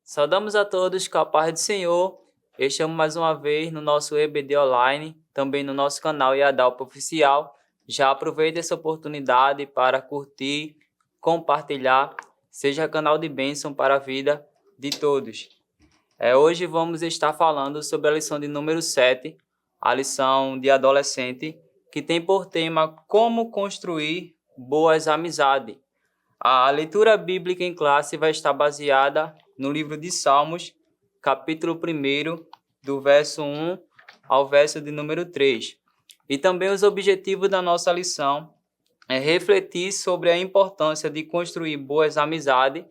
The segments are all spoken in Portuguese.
Saudamos a todos com a paz do Senhor. Estamos mais uma vez no nosso EBD Online, também no nosso canal IADALP Oficial. Já aproveite essa oportunidade para curtir, compartilhar, seja canal de bênção para a vida de todos. Hoje vamos estar falando sobre a lição de número 7, a lição de adolescente, que tem por tema como construir boas amizades. A leitura bíblica em classe vai estar baseada no livro de Salmos, capítulo 1, do verso 1 ao verso de número 3. E também os objetivos da nossa lição é refletir sobre a importância de construir boas amizades,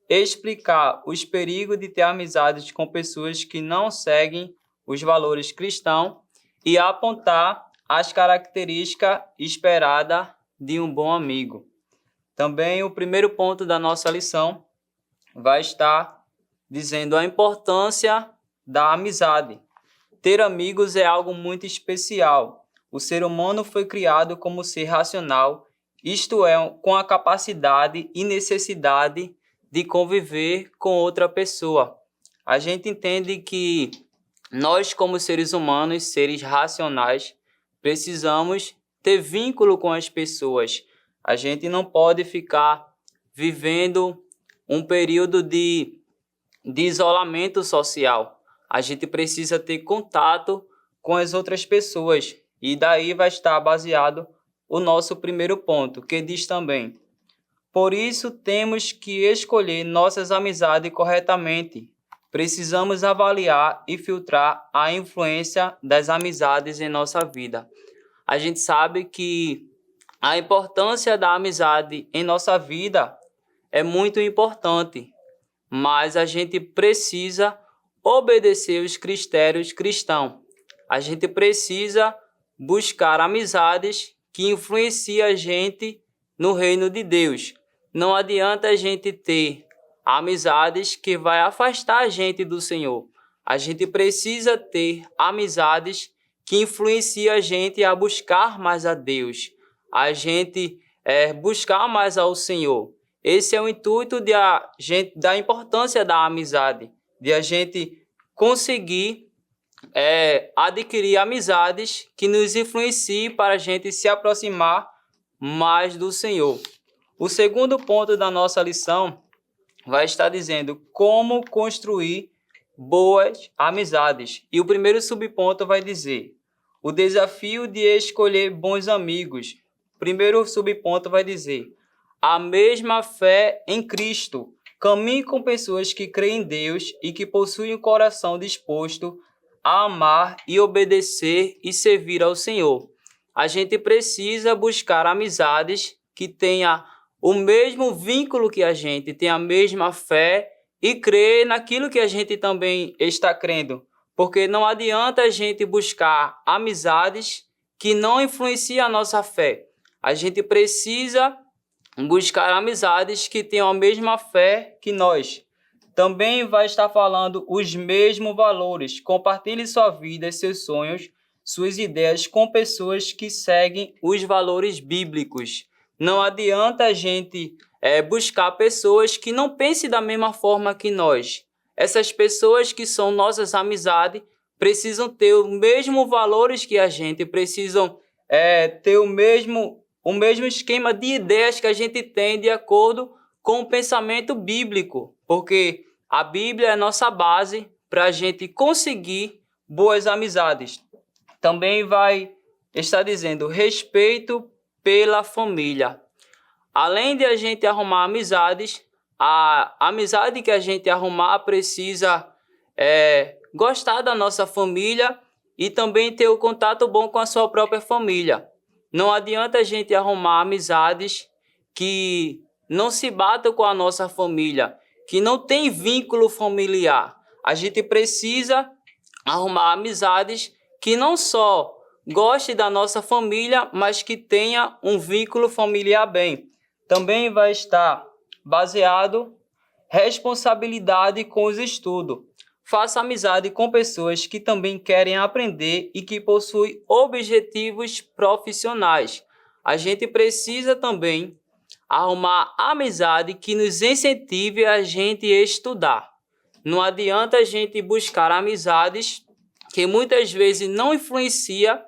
explicar os perigos de ter amizades com pessoas que não seguem os valores cristãos e apontar as características esperadas de um bom amigo. Também o primeiro ponto da nossa lição vai estar dizendo a importância da amizade. Ter amigos é algo muito especial. O ser humano foi criado como ser racional, isto é, com a capacidade e necessidade de conviver com outra pessoa. A gente entende que nós, como seres humanos, seres racionais, precisamos ter vínculo com as pessoas. A gente não pode ficar vivendo um período de isolamento social. A gente precisa ter contato com as outras pessoas. E daí vai estar baseado o nosso primeiro ponto, que diz também: por isso temos que escolher nossas amizades corretamente. Precisamos avaliar e filtrar a influência das amizades em nossa vida. A gente sabe que a importância da amizade em nossa vida é muito importante, mas a gente precisa obedecer os critérios cristãos. A gente precisa buscar amizades que influenciem a gente no reino de Deus. Não adianta a gente ter amizades que vai afastar a gente do Senhor. A gente precisa ter amizades que influenciem a gente a buscar mais a Deus, a gente buscar mais ao Senhor. Esse é o intuito da importância da amizade, de a gente conseguir adquirir amizades que nos influenciem para a gente se aproximar mais do Senhor. O segundo ponto da nossa lição vai estar dizendo como construir boas amizades. E o primeiro subponto vai dizer o desafio de escolher bons amigos. Primeiro subponto vai dizer a mesma fé em Cristo. Caminhe com pessoas que creem em Deus e que possuem um coração disposto a amar e obedecer e servir ao Senhor. A gente precisa buscar amizades que tenham o mesmo vínculo que a gente, tenha a mesma fé e crer naquilo que a gente também está crendo. Porque não adianta a gente buscar amizades que não influenciam a nossa fé. A gente precisa buscar amizades que tenham a mesma fé que nós. Também vai estar falando os mesmos valores. Compartilhe sua vida, seus sonhos, suas ideias com pessoas que seguem os valores bíblicos. Não adianta a gente buscar pessoas que não pensem da mesma forma que nós. Essas pessoas que são nossas amizades precisam ter os mesmos valores que a gente, precisam ter o mesmo esquema de ideias que a gente tem de acordo com o pensamento bíblico, porque a Bíblia é a nossa base para a gente conseguir boas amizades. Também vai estar dizendo respeito pela família. Além de a gente arrumar amizades, a amizade que a gente arrumar precisa gostar da nossa família e também ter o contato bom com a sua própria família. Não adianta a gente arrumar amizades que não se batam com a nossa família, que não tem vínculo familiar. A gente precisa arrumar amizades que não só goste da nossa família, mas que tenha um vínculo familiar bem. Também vai estar baseado responsabilidade com os estudos. Faça amizade com pessoas que também querem aprender e que possuem objetivos profissionais. A gente precisa também arrumar amizade que nos incentive a gente a estudar. não adianta a gente buscar amizades que muitas vezes não influencia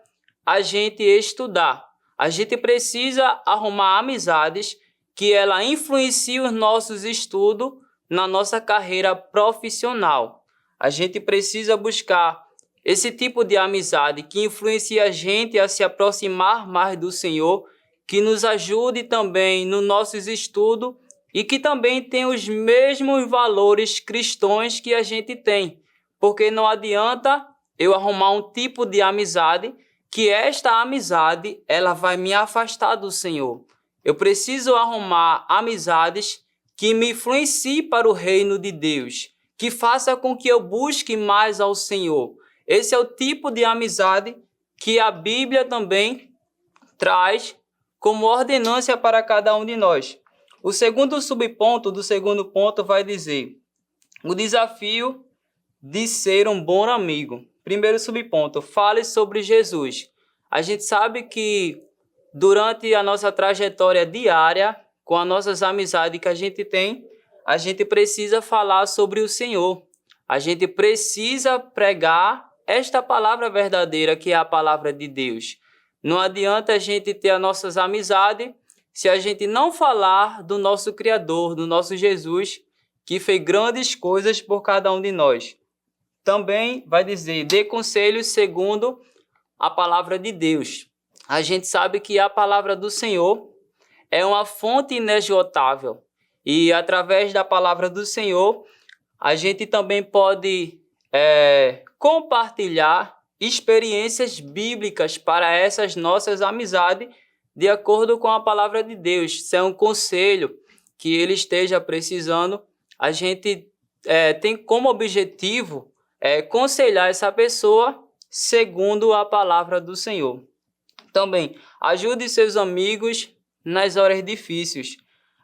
a gente estudar. A gente precisa arrumar amizades que ela influenciem os nossos estudos na nossa carreira profissional. A gente precisa buscar esse tipo de amizade que influencia a gente a se aproximar mais do Senhor, que nos ajude também nos nossos estudos e que também tem os mesmos valores cristãos que a gente tem. Porque não adianta eu arrumar um tipo de amizade que esta amizade ela vai me afastar do Senhor. Eu preciso arrumar amizades que me influenciem para o reino de Deus, que faça com que eu busque mais ao Senhor. Esse é o tipo de amizade que a Bíblia também traz como ordenância para cada um de nós. O segundo subponto do segundo ponto vai dizer o desafio de ser um bom amigo. Primeiro subponto, fale sobre Jesus. A gente sabe que durante a nossa trajetória diária, com as nossas amizades que a gente precisa falar sobre o Senhor. A gente precisa pregar esta palavra verdadeira, que é a palavra de Deus. Não adianta a gente ter as nossas amizades se a gente não falar do nosso Criador, do nosso Jesus, que fez grandes coisas por cada um de nós. Também vai dizer, dê conselhos segundo a palavra de Deus. A gente sabe que a palavra do Senhor é uma fonte inesgotável. E através da palavra do Senhor, a gente também pode compartilhar experiências bíblicas para essas nossas amizades, de acordo com a palavra de Deus. Se é um conselho que ele esteja precisando, a gente tem como objetivo aconselhar essa pessoa segundo a palavra do Senhor. Também, ajude seus amigos nas horas difíceis.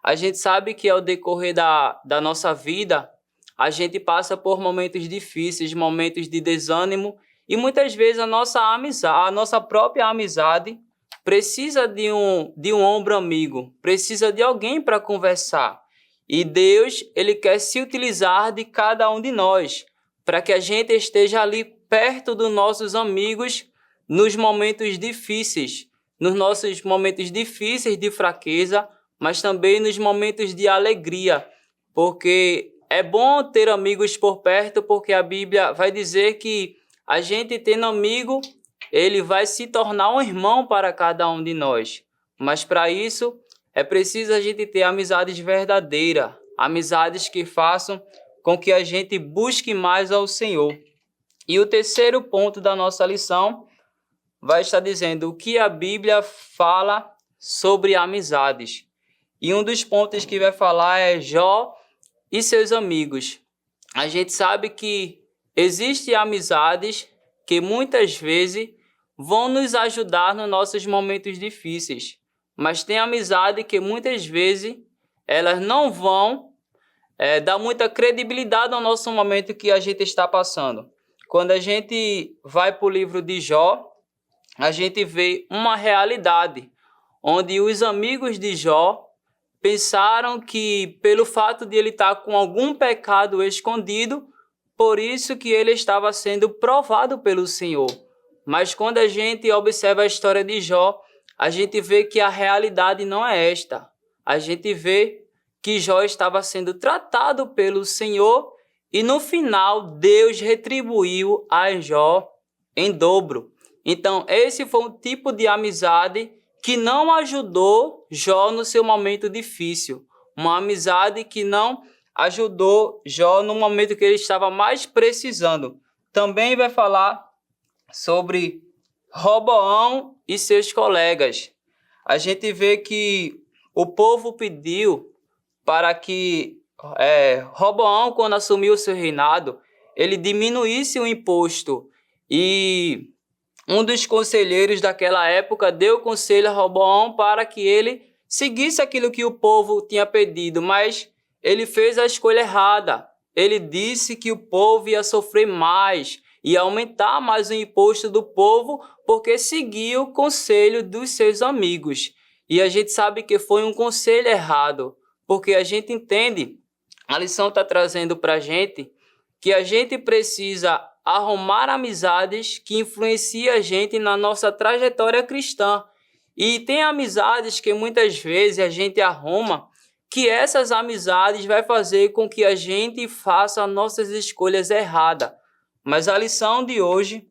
A gente sabe que ao decorrer da nossa vida, a gente passa por momentos difíceis, momentos de desânimo, e muitas vezes a nossa própria amizade precisa de um ombro amigo, precisa de alguém para conversar. E Deus, ele quer se utilizar de cada um de nós, para que a gente esteja ali perto dos nossos amigos nos momentos difíceis, nos nossos momentos difíceis de fraqueza, mas também nos momentos de alegria, porque é bom ter amigos por perto, porque a Bíblia vai dizer que a gente tendo amigo, ele vai se tornar um irmão para cada um de nós. Mas para isso, é preciso a gente ter amizades verdadeiras, amizades que façam com que a gente busque mais ao Senhor. E o terceiro ponto da nossa lição vai estar dizendo o que a Bíblia fala sobre amizades. E um dos pontos que vai falar é Jó e seus amigos. A gente sabe que existem amizades que muitas vezes vão nos ajudar nos nossos momentos difíceis. Mas tem amizade que muitas vezes elas não vão dar muita credibilidade ao nosso momento que a gente está passando. Quando a gente vai para o livro de Jó, a gente vê uma realidade, onde os amigos de Jó pensaram que pelo fato de ele estar com algum pecado escondido, por isso que ele estava sendo provado pelo Senhor. Mas quando a gente observa a história de Jó, a gente vê que a realidade não é esta. A gente vê que Jó estava sendo tratado pelo Senhor e no final Deus retribuiu a Jó em dobro. Então esse foi um tipo de amizade que não ajudou Jó no seu momento difícil. Uma amizade que não ajudou Jó no momento que ele estava mais precisando. Também vai falar sobre Roboão e seus colegas. A gente vê que o povo pediu para que Roboão, quando assumiu o seu reinado, ele diminuísse o imposto. E um dos conselheiros daquela época deu conselho a Roboão para que ele seguisse aquilo que o povo tinha pedido, mas ele fez a escolha errada. Ele disse que o povo ia sofrer mais, ia aumentar mais o imposto do povo, porque seguiu o conselho dos seus amigos. E a gente sabe que foi um conselho errado, porque a gente entende, a lição está trazendo para a gente que a gente precisa arrumar amizades que influenciam a gente na nossa trajetória cristã. E tem amizades que muitas vezes a gente arruma, que essas amizades vai fazer com que a gente faça nossas escolhas erradas. Mas a lição de hoje,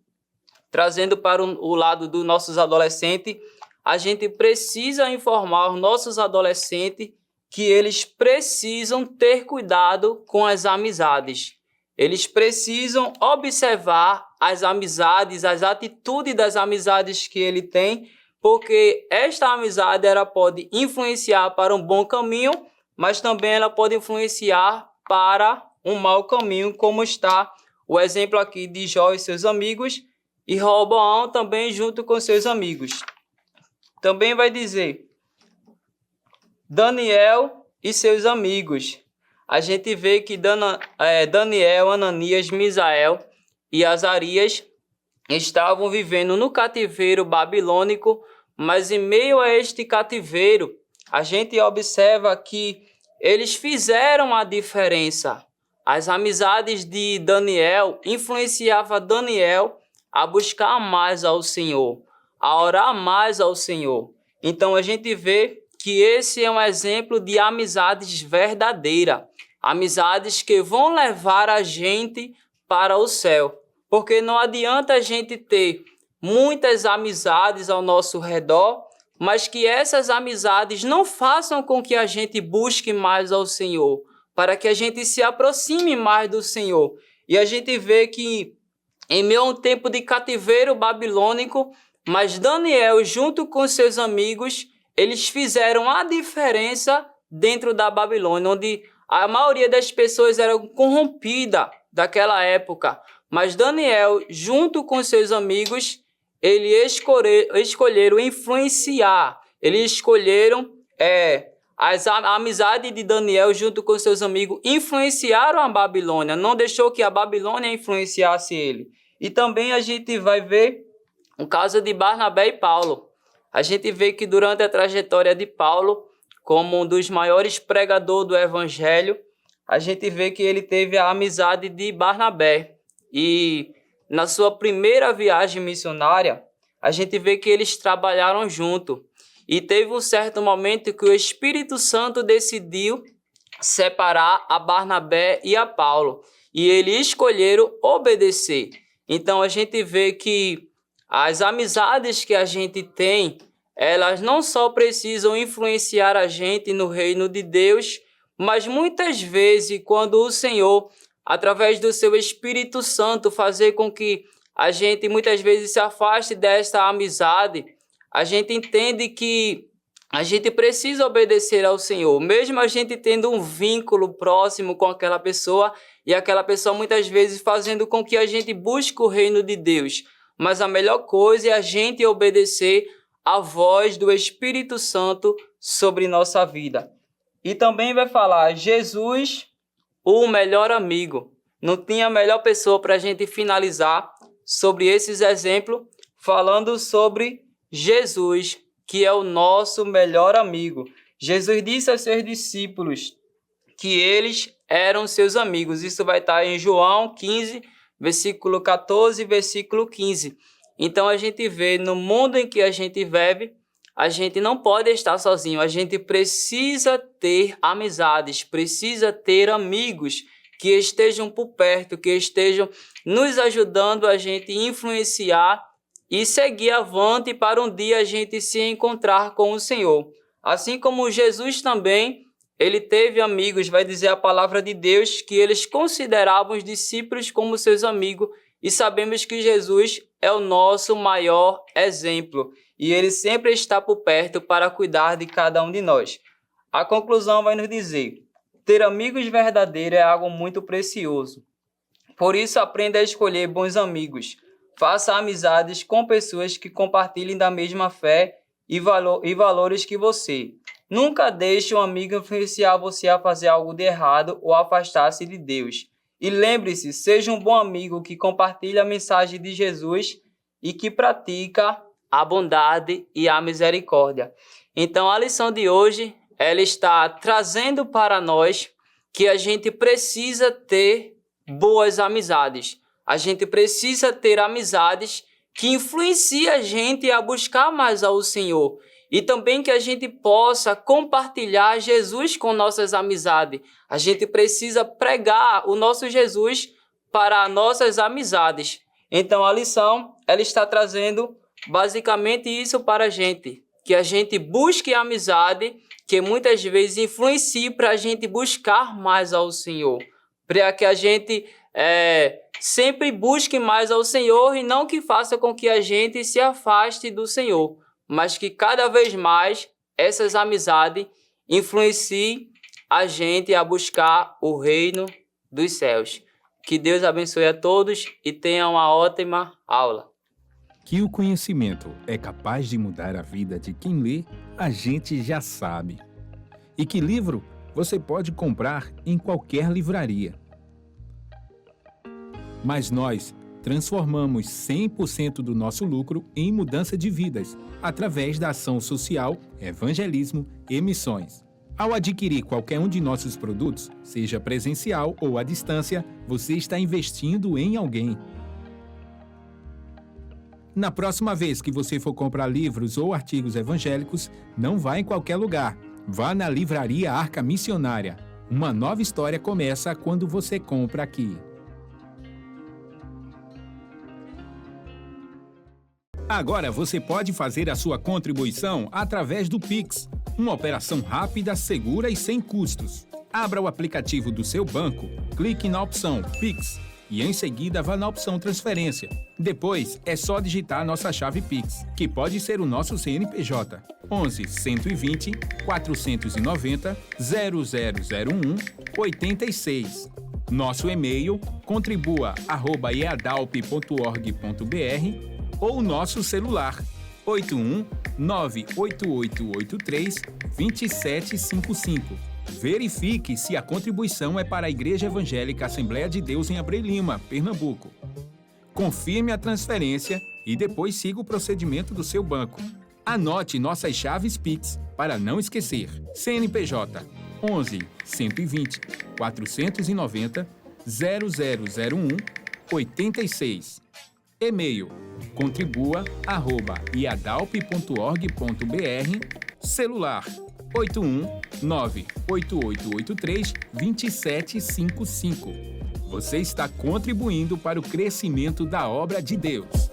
trazendo para o lado dos nossos adolescentes, a gente precisa informar os nossos adolescentes que eles precisam ter cuidado com as amizades. Eles precisam observar as amizades, as atitudes das amizades que ele tem, porque esta amizade ela pode influenciar para um bom caminho, mas também ela pode influenciar para um mau caminho, como está o exemplo aqui de Jó e seus amigos, e Roboão também junto com seus amigos. Também vai dizer Daniel e seus amigos. A gente vê que Daniel, Ananias, Misael e Azarias estavam vivendo no cativeiro babilônico, mas em meio a este cativeiro, a gente observa que eles fizeram a diferença. As amizades de Daniel influenciavam Daniel a buscar mais ao Senhor, a orar mais ao Senhor. Então a gente vê que esse é um exemplo de amizades verdadeiras, amizades que vão levar a gente para o céu. Porque não adianta a gente ter muitas amizades ao nosso redor, mas que essas amizades não façam com que a gente busque mais ao Senhor, para que a gente se aproxime mais do Senhor. E a gente vê que em meio a um tempo de cativeiro babilônico, mas Daniel, junto com seus amigos, eles fizeram a diferença dentro da Babilônia, onde a maioria das pessoas era corrompida daquela época. Mas Daniel, junto com seus amigos, eles escolheram influenciar. Eles escolheram a amizade de Daniel junto com seus amigos, influenciaram a Babilônia. Não deixou que a Babilônia influenciasse ele. E também a gente vai ver o caso de Barnabé e Paulo. A gente vê que durante a trajetória de Paulo, como um dos maiores pregadores do Evangelho, a gente vê que ele teve a amizade de Barnabé. E na sua primeira viagem missionária, a gente vê que eles trabalharam junto. E teve um certo momento que o Espírito Santo decidiu separar a Barnabé e a Paulo. E eles escolheram obedecer. Então a gente vê que as amizades que a gente tem, elas não só precisam influenciar a gente no reino de Deus, mas muitas vezes quando o Senhor, através do seu Espírito Santo, fazer com que a gente muitas vezes se afaste desta amizade, a gente entende que a gente precisa obedecer ao Senhor, mesmo a gente tendo um vínculo próximo com aquela pessoa e aquela pessoa muitas vezes fazendo com que a gente busque o reino de Deus. Mas a melhor coisa é a gente obedecer à voz do Espírito Santo sobre nossa vida. E também vai falar Jesus, o melhor amigo. Não tinha melhor pessoa para a gente finalizar sobre esses exemplos, falando sobre Jesus, que é o nosso melhor amigo. Jesus disse aos seus discípulos que eles eram seus amigos. Isso vai estar em João 15, versículo 14 e versículo 15. Então a gente vê no mundo em que a gente vive, a gente não pode estar sozinho. A gente precisa ter amizades, precisa ter amigos que estejam por perto, que estejam nos ajudando a gente influenciar e seguir avante para um dia a gente se encontrar com o Senhor. Assim como Jesus também, ele teve amigos, vai dizer a palavra de Deus, que eles consideravam os discípulos como seus amigos, e sabemos que Jesus é o nosso maior exemplo, e ele sempre está por perto para cuidar de cada um de nós. A conclusão vai nos dizer: ter amigos verdadeiros é algo muito precioso. Por isso, aprenda a escolher bons amigos. Faça amizades com pessoas que compartilhem da mesma fé e valores que você. Nunca deixe um amigo influenciar você a fazer algo de errado ou afastar-se de Deus. E lembre-se, seja um bom amigo que compartilha a mensagem de Jesus e que pratica a bondade e a misericórdia. Então, a lição de hoje, ela está trazendo para nós que a gente precisa ter boas amizades. A gente precisa ter amizades que influenciem a gente a buscar mais ao Senhor. E também que a gente possa compartilhar Jesus com nossas amizades. A gente precisa pregar o nosso Jesus para nossas amizades. Então a lição, ela está trazendo basicamente isso para a gente. Que a gente busque a amizade, que muitas vezes influencie para a gente buscar mais ao Senhor. Para que a gente sempre busque mais ao Senhor e não que faça com que a gente se afaste do Senhor, mas que cada vez mais essas amizades influenciem a gente a buscar o reino dos céus. Que Deus abençoe a todos e tenha uma ótima aula. Que o conhecimento é capaz de mudar a vida de quem lê, a gente já sabe. E que livro você pode comprar em qualquer livraria. Mas nós transformamos 100% do nosso lucro em mudança de vidas, através da ação social, evangelismo e missões. Ao adquirir qualquer um de nossos produtos, seja presencial ou à distância, você está investindo em alguém. Na próxima vez que você for comprar livros ou artigos evangélicos, não vá em qualquer lugar. Vá na Livraria Arca Missionária. Uma nova história começa quando você compra aqui. Agora você pode fazer a sua contribuição através do Pix, uma operação rápida, segura e sem custos. Abra o aplicativo do seu banco, clique na opção Pix e em seguida vá na opção Transferência. Depois é só digitar nossa chave Pix, que pode ser o nosso CNPJ 11 120 490 0001 86. Nosso e-mail contribua@eadalp.org.br ou nosso celular 81 98883 2755. Verifique se a contribuição é para a Igreja Evangélica Assembleia de Deus em Abreu Lima, Pernambuco. Confirme a transferência e depois siga o procedimento do seu banco. Anote nossas chaves Pix para não esquecer. CNPJ 11 120 490 0001 86. E-mail contribua@iadalp.org.br. Celular 81 98883 2755. Você está contribuindo para o crescimento da obra de Deus.